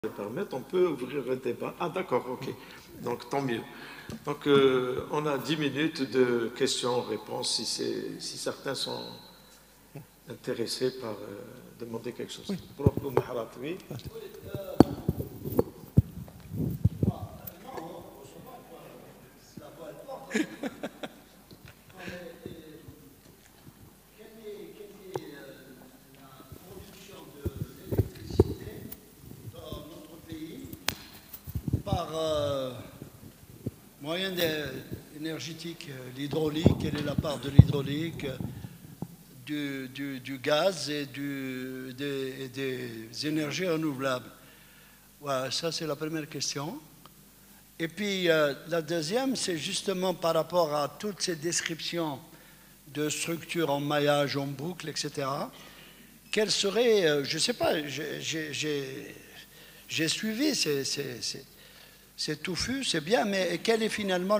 le permettre, on peut ouvrir le débat. Ah d'accord, ok. Donc tant mieux. Donc on a 10 minutes de questions-réponses si certains sont intéressés par demander quelque chose. Oui. Par moyen énergétique, l'hydraulique, quelle est la part de l'hydraulique, du gaz et des énergies renouvelables? Voilà, ça c'est la première question. Et puis la deuxième, c'est justement par rapport à toutes ces descriptions de structures en maillage, en boucle, etc. Quelle serait, je ne sais pas, j'ai suivi c'est touffu, c'est bien, mais quel est finalement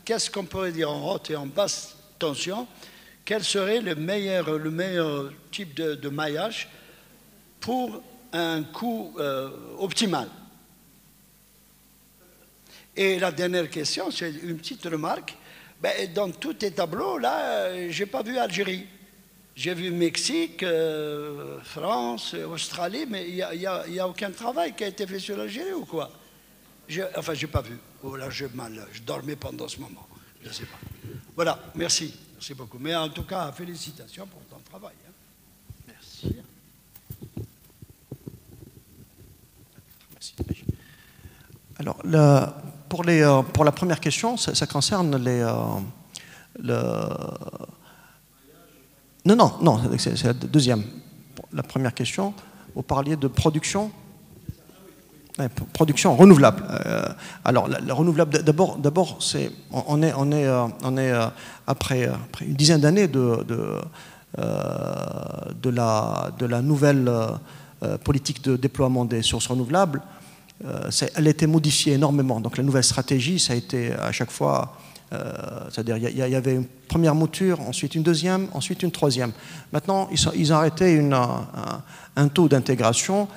qu'est-ce qu'on pourrait dire en haute et en basse tension? Quel serait le meilleur type de maillage pour un coût optimal? Et la dernière question, c'est une petite remarque. Ben, dans tous tes tableaux, là, je n'ai pas vu Algérie. J'ai vu Mexique, France, Australie, mais il n'y a aucun travail qui a été fait sur l'Algérie ou quoi? Enfin, je n'ai pas vu. Oh, là, je dormais pendant ce moment. Je ne sais pas. Voilà, merci. Merci beaucoup. Mais en tout cas, félicitations pour ton travail. Hein. Merci. Merci. Alors, pour la première question, ça concerne Non, c'est la deuxième. La première question, vous parliez de production. Production renouvelable. Alors, la renouvelable, d'abord, on est après une dizaine d'années de la nouvelle politique de déploiement des sources renouvelables. Elle a été modifiée énormément. Donc, la nouvelle stratégie, ça a été à chaque fois, c'est-à-dire il y avait une première mouture, ensuite une deuxième, ensuite une troisième. Maintenant, ils ont arrêté un taux d'intégration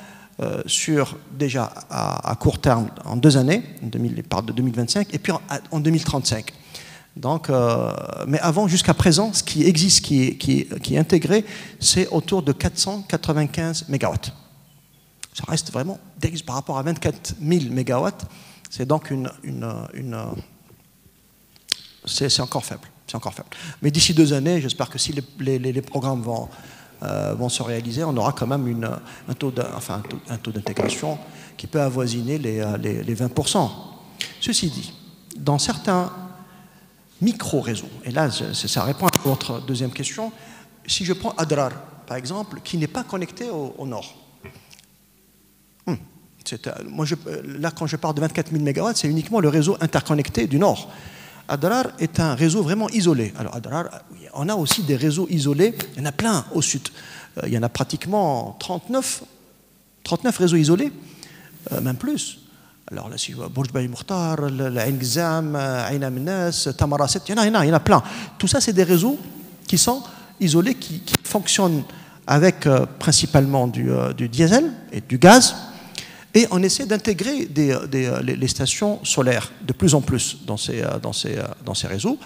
sur déjà à court terme en 2 années, ils parlent de 2025, et puis en 2035. Donc, mais avant, jusqu'à présent, ce qui existe, qui est intégré, c'est autour de 495 mégawatts. Ça reste vraiment, par rapport à 24 000 mégawatts, c'est donc c'est encore faible. C'est encore faible. Mais d'ici 2 années, j'espère que si les programmes vont se réaliser, on aura quand même un taux d'intégration qui peut avoisiner les 20%. Ceci dit, dans certains micro-réseaux, et là ça répond à votre deuxième question, si je prends Adrar, par exemple, qui n'est pas connecté au nord. Là, quand je parle de 24 000 MW, c'est uniquement le réseau interconnecté du nord. Adrar est un réseau vraiment isolé. Alors, Adrar, on a aussi des réseaux isolés. Il y en a plein au sud. Il y en a pratiquement 39 réseaux isolés, même plus. Alors là, si vous voyez Bourj Baï Mukhtar, Ain Gzam, Ain Amnas, Tamaraset, il y en a plein. Tout ça, c'est des réseaux qui sont isolés, qui fonctionnent avec principalement du diesel et du gaz. Et on essaie d'intégrer les stations solaires de plus en plus dans ces réseaux.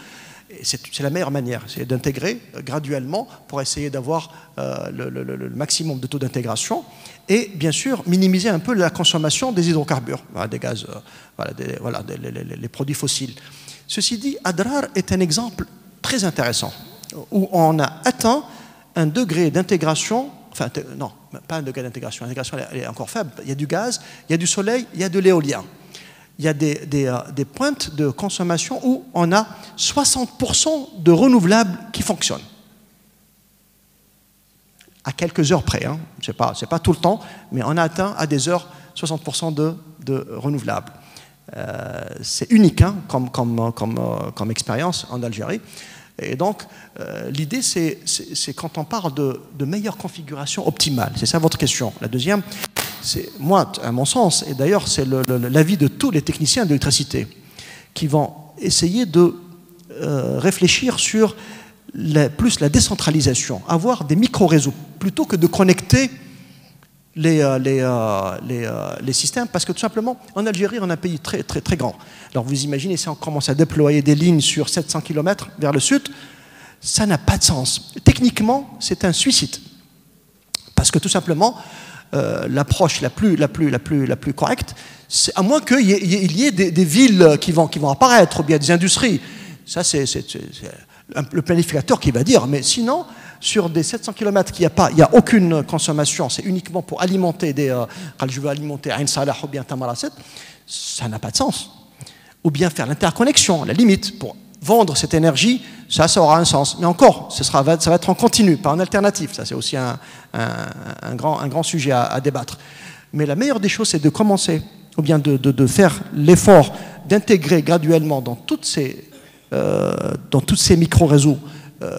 C'est la meilleure manière, c'est d'intégrer graduellement pour essayer d'avoir le maximum de taux d'intégration et bien sûr minimiser un peu la consommation des hydrocarbures, des gaz, les produits fossiles. Ceci dit, Adrar est un exemple très intéressant où on a atteint un degré d'intégration. Enfin, non, pas un degré d'intégration. L'intégration elle est encore faible. Il y a du gaz, il y a du soleil, il y a de l'éolien. Il y a des pointes de consommation où on a 60% de renouvelables qui fonctionnent. À quelques heures près. Hein. C'est pas tout le temps, mais on a atteint à des heures 60% de renouvelables. C'est unique hein, comme expérience en Algérie. Et donc, l'idée, c'est quand on parle de meilleure configuration optimale. C'est ça votre question. La deuxième, c'est, moi, à mon sens, et d'ailleurs, c'est l'avis de tous les techniciens de l'électricité, qui vont essayer de réfléchir sur plus la décentralisation, avoir des micro-réseaux, plutôt que de connecter les systèmes, parce que tout simplement, en Algérie, on a un pays très, très, très grand. Alors vous imaginez, si on commence à déployer des lignes sur 700 km vers le sud, ça n'a pas de sens. Techniquement, c'est un suicide. Parce que tout simplement, l'approche la plus correcte, à moins qu'il y ait des villes qui vont apparaître, ou bien des industries. Ça, c'est le planificateur qui va dire. Mais sinon, sur des 700 km, il n'y a aucune consommation, c'est uniquement pour alimenter quand je veux alimenter Ain Salah ou bien Tamarasset, ça n'a pas de sens. Ou bien faire l'interconnexion, à la limite, pour vendre cette énergie, ça aura un sens. Mais encore, ça va être en continu, pas en alternative. Ça, c'est aussi un grand sujet à débattre. Mais la meilleure des choses, c'est de commencer, ou bien de faire l'effort d'intégrer graduellement dans toutes ces micro-réseaux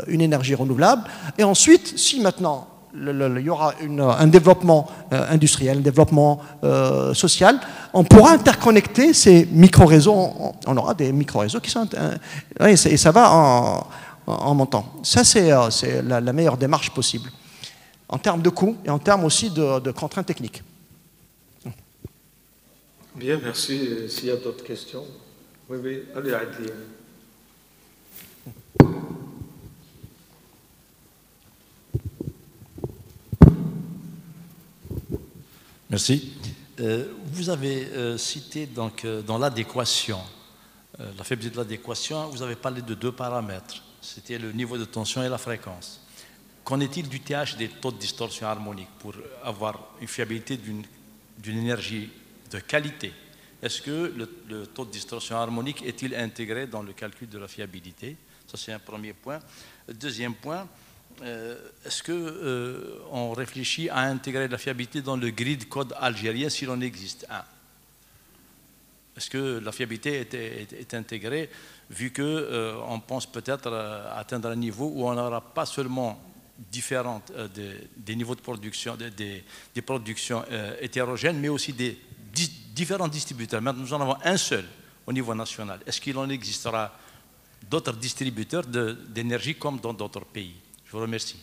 une énergie renouvelable. Et ensuite, si maintenant il y aura un développement industriel, un développement social, on pourra interconnecter ces micro-réseaux. On aura des micro-réseaux qui sont... et ça va en montant. Ça, c'est la meilleure démarche possible, en termes de coûts et en termes aussi de contraintes techniques. Bien, merci. S'il y a d'autres questions. Oui, allez, Adli. Merci. Vous avez cité donc dans l'adéquation, la faiblesse de l'adéquation, vous avez parlé de 2 paramètres. C'était le niveau de tension et la fréquence. Qu'en est-il du TH des taux de distorsion harmonique pour avoir une fiabilité d'une énergie de qualité? Est-ce que le taux de distorsion harmonique est-il intégré dans le calcul de la fiabilité? Ça, c'est un premier point. Deuxième point, est-ce qu'on réfléchit à intégrer la fiabilité dans le grid code algérien s'il en existe un? Est-ce que la fiabilité est intégrée, vu qu'on pense peut-être atteindre un niveau où on n'aura pas seulement des niveaux de production, des productions hétérogènes, mais aussi des différents distributeurs. Maintenant, nous en avons un seul au niveau national. Est-ce qu'il en existera d'autres distributeurs d'énergie comme dans d'autres pays? Je vous remercie.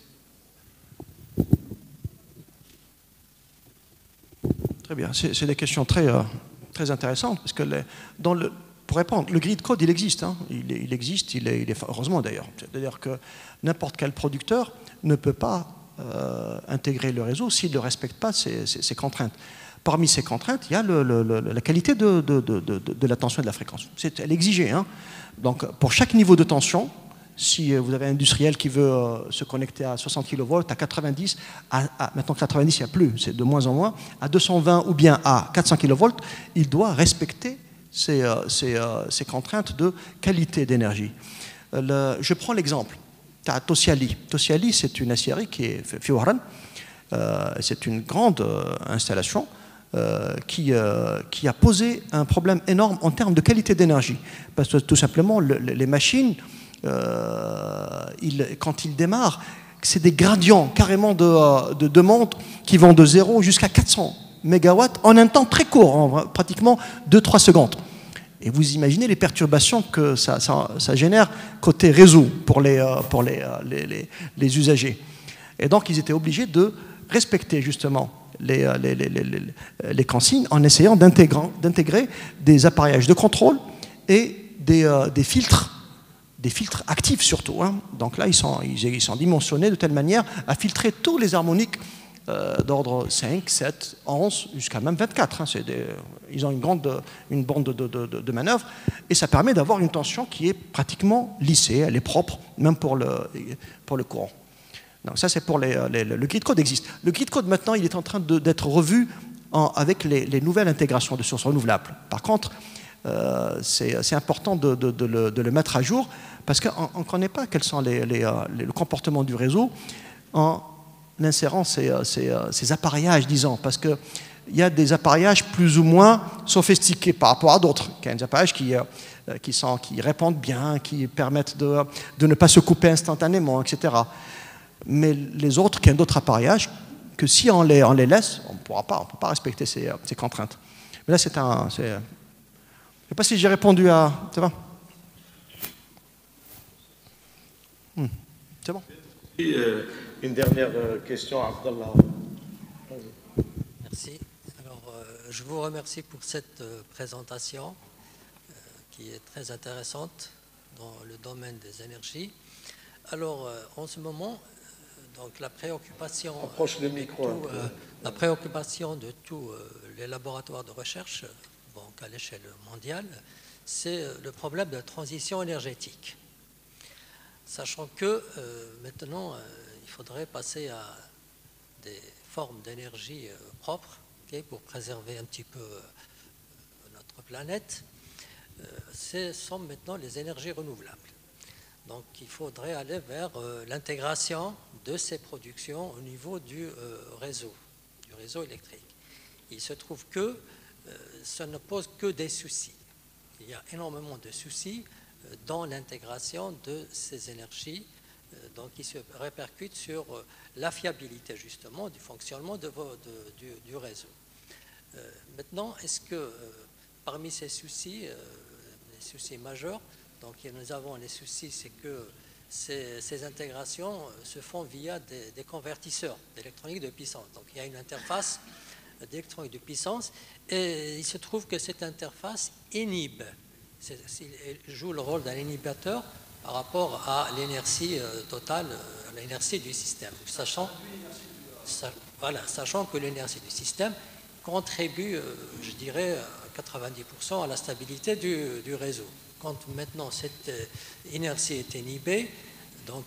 Très bien. C'est des questions très intéressantes, parce que pour répondre, le grid code, il existe. Hein. Il existe, il est heureusement d'ailleurs. C'est-à-dire que n'importe quel producteur ne peut pas intégrer le réseau s'il ne respecte pas ces contraintes. Parmi ces contraintes, il y a la qualité de la tension et de la fréquence. Elle est exigée. Hein. Donc, pour chaque niveau de tension, si vous avez un industriel qui veut se connecter à 60 kV, à 90, maintenant 90, il n'y a plus, c'est de moins en moins, à 220 ou bien à 400 kV, il doit respecter ces contraintes de qualité d'énergie. Je prends l'exemple. Tu as Tosiali. Tosiali, c'est une aciérie qui est Fiouhran. C'est une grande installation qui a posé un problème énorme en termes de qualité d'énergie. Parce que tout simplement, les machines, quand ils démarrent, c'est des gradients carrément de demande qui vont de 0 jusqu'à 400 MW en un temps très court, en pratiquement 2-3 secondes. Et vous imaginez les perturbations que ça génère côté réseau pour les usagers. Et donc, ils étaient obligés de respecter justement les consignes en essayant d'intégrer des appareillages de contrôle et des filtres actifs surtout. Hein. Donc là, ils sont dimensionnés de telle manière à filtrer tous les harmoniques d'ordre 5, 7, 11, jusqu'à même 24. Hein. Ils ont une bande de manœuvre et ça permet d'avoir une tension qui est pratiquement lissée, elle est propre, même pour le courant. Donc ça, c'est pour le grid code existe. Le grid code, maintenant, il est en train d'être revu avec les nouvelles intégrations de sources renouvelables. Par contre, c'est important de le mettre à jour parce qu'on ne connaît pas quels sont le comportement du réseau en insérant ces appareillages, disons, parce qu'il y a des appareillages plus ou moins sophistiqués par rapport à d'autres. Il y a des appareillages qui répondent bien, qui permettent de ne pas se couper instantanément, etc. Mais les autres, qui ont d'autres appareillages, que si on les laisse, on ne peut pas respecter ces contraintes. Mais là, je ne sais pas si j'ai répondu à... C'est bon? C'est bon? Une dernière question, Abdallah. Merci. Alors, je vous remercie pour cette présentation qui est très intéressante dans le domaine des énergies. Alors, en ce moment, donc la préoccupation, Approche le micro un peu. La préoccupation de tous les laboratoires de recherche, donc à l'échelle mondiale, c'est le problème de la transition énergétique. Sachant que maintenant, il faudrait passer à des formes d'énergie propres, pour préserver un petit peu notre planète. Ce sont maintenant les énergies renouvelables. Donc il faudrait aller vers l'intégration de ces productions au niveau du réseau électrique. Il se trouve que ça ne pose que des soucis. Il y a énormément de soucis dans l'intégration de ces énergies, donc qui se répercutent sur la fiabilité justement du fonctionnement du réseau. Maintenant, est-ce que parmi ces soucis, les soucis majeurs, donc nous avons les soucis, c'est que ces intégrations se font via des convertisseurs d'électronique de puissance. Donc il y a une interface d'électronique de puissance et il se trouve que cette interface inhibe, joue le rôle d'un inhibiteur par rapport à l'inertie totale, à l'inertie du système, sachant que l'inertie du système contribue, je dirais, à 90% à la stabilité du réseau. Quand maintenant cette inertie est inhibée, donc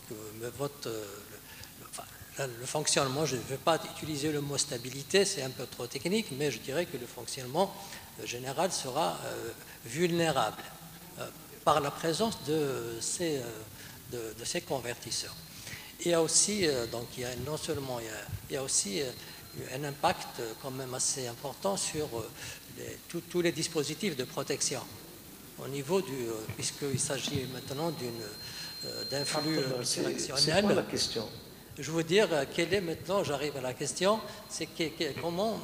le fonctionnement, je ne veux pas utiliser le mot stabilité, c'est un peu trop technique, mais je dirais que le fonctionnement général sera vulnérable par la présence de ces convertisseurs. Il y a aussi, donc il y a non seulement, il y a aussi un impact quand même assez important sur tous les dispositifs de protection au niveau puisqu'il s'agit maintenant d'un flux directionnel. C'est quoi la question? Je veux dire, quelle est maintenant, j'arrive à la question, c'est comment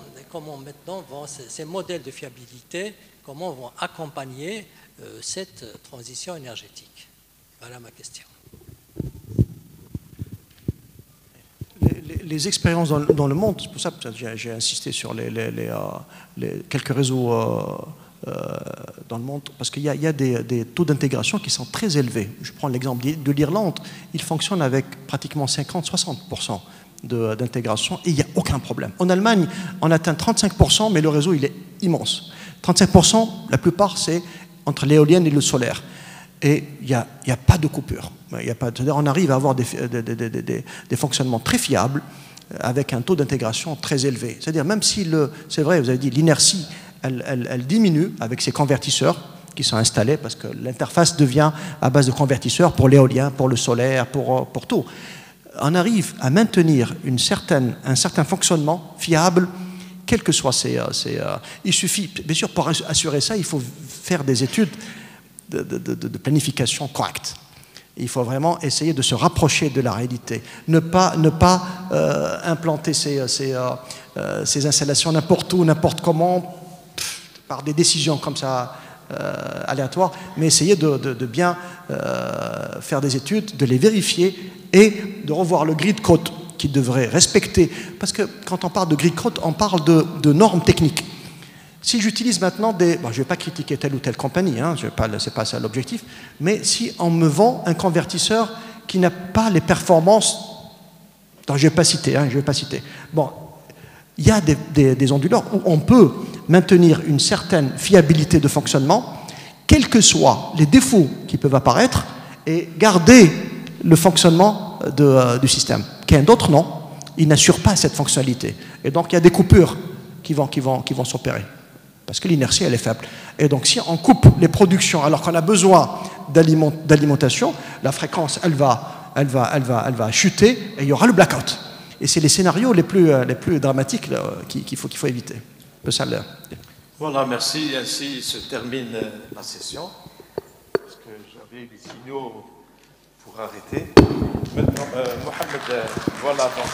maintenant vont ces modèles de fiabilité, comment vont accompagner cette transition énergétique? Voilà ma question. Les expériences dans le monde, c'est pour ça que j'ai insisté sur les quelques réseaux dans le monde, parce qu'il y a des taux d'intégration qui sont très élevés. Je prends l'exemple de l'Irlande, il fonctionne avec pratiquement 50-60% d'intégration et il n'y a aucun problème. En Allemagne, on atteint 35%, mais le réseau il est immense. 35%, la plupart, c'est entre l'éolienne et le solaire. Et il n'y a pas de coupure. C'est-à-dire on arrive à avoir des fonctionnements très fiables avec un taux d'intégration très élevé. C'est-à-dire même si, c'est vrai, vous avez dit, l'inertie, elle diminue avec ces convertisseurs qui sont installés parce que l'interface devient à base de convertisseurs pour l'éolien, pour le solaire, pour tout. On arrive à maintenir un certain fonctionnement fiable, quel que soit il suffit, bien sûr, pour assurer ça, il faut faire des études de planification correcte. Il faut vraiment essayer de se rapprocher de la réalité. Ne pas implanter ces installations n'importe où, n'importe comment, par des décisions comme ça aléatoires, mais essayer de bien faire des études, de les vérifier et de revoir le grid code qui devrait respecter. Parce que quand on parle de grid code, on parle de normes techniques. Si j'utilise maintenant je ne vais pas critiquer telle ou telle compagnie, hein, ce n'est pas ça l'objectif, mais si on me vend un convertisseur qui n'a pas les performances, je ne vais pas citer, bon, il y a des onduleurs où on peut maintenir une certaine fiabilité de fonctionnement, quels que soient les défauts qui peuvent apparaître, et garder le fonctionnement du système. D'autres, non, ils n'assurent pas cette fonctionnalité. Et donc, il y a des coupures qui vont s'opérer. Parce que l'inertie, elle est faible. Et donc, si on coupe les productions alors qu'on a besoin d'alimentation, la fréquence, elle va chuter et il y aura le blackout. Et c'est les scénarios les plus dramatiques qu'il faut éviter. Voilà, merci. Ainsi se termine la session. Parce que j'avais les signaux pour arrêter. Maintenant, Mohamed, voilà donc...